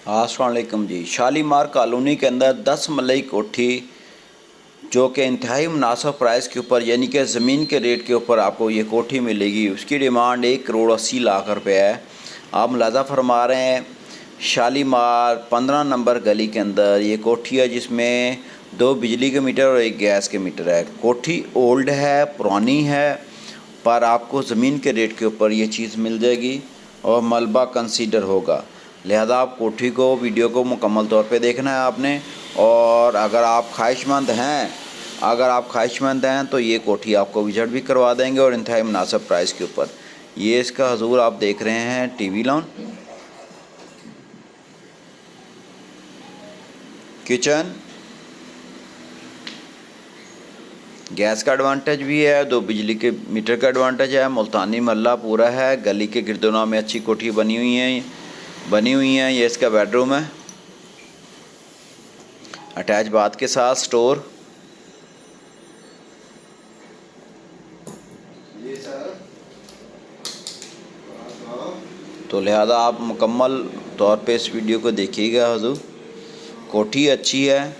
अस्सलाम वालेकुम जी। शालीमार कॉलोनी के अंदर 10 मलई कोठी जो कि इंतहाई मुनासिब प्राइस के ऊपर यानी कि ज़मीन के रेट के ऊपर आपको ये कोठी मिलेगी। उसकी डिमांड 1,80,00,000 रुपये है। आप मुलाज़ा फरमा रहे हैं शालीमार 15 नंबर गली के अंदर ये कोठी है, जिसमें 2 बिजली के मीटर और 1 गैस के मीटर है। कोठी ओल्ड है, पुरानी है, पर आपको ज़मीन के रेट के ऊपर ये चीज़ मिल जाएगी और मलबा कंसीडर होगा। लिहाजा आप कोठी को, वीडियो को मुकम्मल तौर पे देखना है आपने। और अगर आप ख्वाहिशमंद हैं तो ये कोठी आपको विजिट भी करवा देंगे और इंतहाई मुनासिब प्राइस के ऊपर। ये इसका हजूर आप देख रहे हैं टीवी लॉन, किचन, गैस का एडवांटेज भी है, 2 बिजली के मीटर का एडवांटेज है, मुल्तानी महल्ला पूरा है। गली के गिरदोना में अच्छी कोठी बनी हुई है। ये इसका बेडरूम है, अटैच बाथ के साथ स्टोर। तो लिहाजा आप मुकम्मल तौर पे इस वीडियो को देखिएगा हुजूर। कोठी अच्छी है,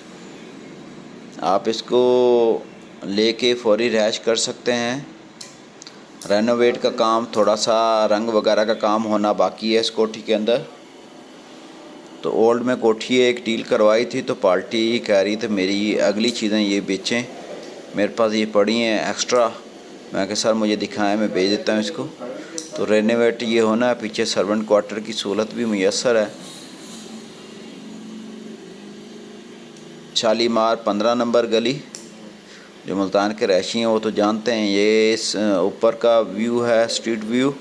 आप इसको लेके फौरी रहायश कर सकते हैं। रेनोवेट का काम, थोड़ा सा रंग वगैरह का काम होना बाकी है इस कोठी के अंदर। तो ओल्ड में कोठी एक डील करवाई थी, तो पार्टी कह रही थी मेरी अगली चीज़ें ये बेचें, मेरे पास ये पड़ी हैं एक्स्ट्रा। मैं कहा सर मुझे दिखाएं, मैं भेज देता हूँ इसको। तो रेनोवेट ये होना है, पीछे सर्वेंट क्वार्टर की सहूलत भी मुयस्सर है। शालीमार 15 नंबर गली, जो मुल्तान के रहायशी हैं वो तो जानते हैं। ये इस ऊपर का व्यू है, स्ट्रीट व्यू,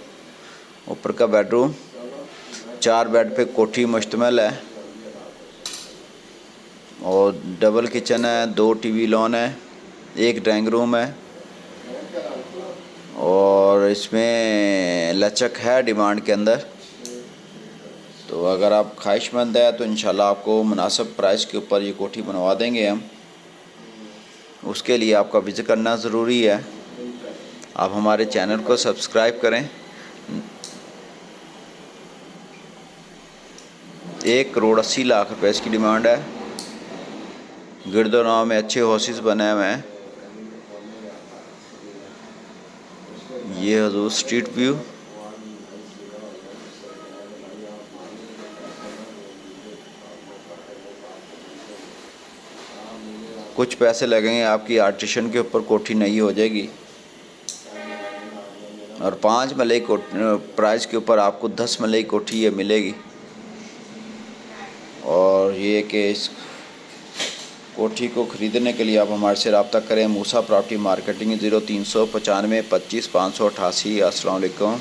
ऊपर का बेडरूम। 4 बेड पे कोठी मुश्तमिल है और डबल किचन है, 2 टीवी लॉन है, 1 ड्राइंग रूम है और इसमें लचक है डिमांड के अंदर। तो अगर आप ख्वाहिशमंद है तो इंशाल्लाह आपको मुनासिब प्राइस के ऊपर ये कोठी बनवा देंगे हम। उसके लिए आपका विज़िट करना ज़रूरी है। आप हमारे चैनल को सब्सक्राइब करें। 1,80,00,000 रुपये इसकी डिमांड है। गिरदोनाव में अच्छे हाउसेस बने हुए हैं। ये हजूर स्ट्रीट व्यू। कुछ पैसे लगेंगे आपकी आर्टिशन के ऊपर, कोठी नई हो जाएगी। और 5 मलई प्राइस के ऊपर आपको 10 मलई कोठी ये मिलेगी। और ये कि इस कोठी को ख़रीदने के लिए आप हमारे से रब्ता करें। मूसा प्रॉपर्टी मार्केटिंग 0395 25 588। अस्सलाम वालेकुम।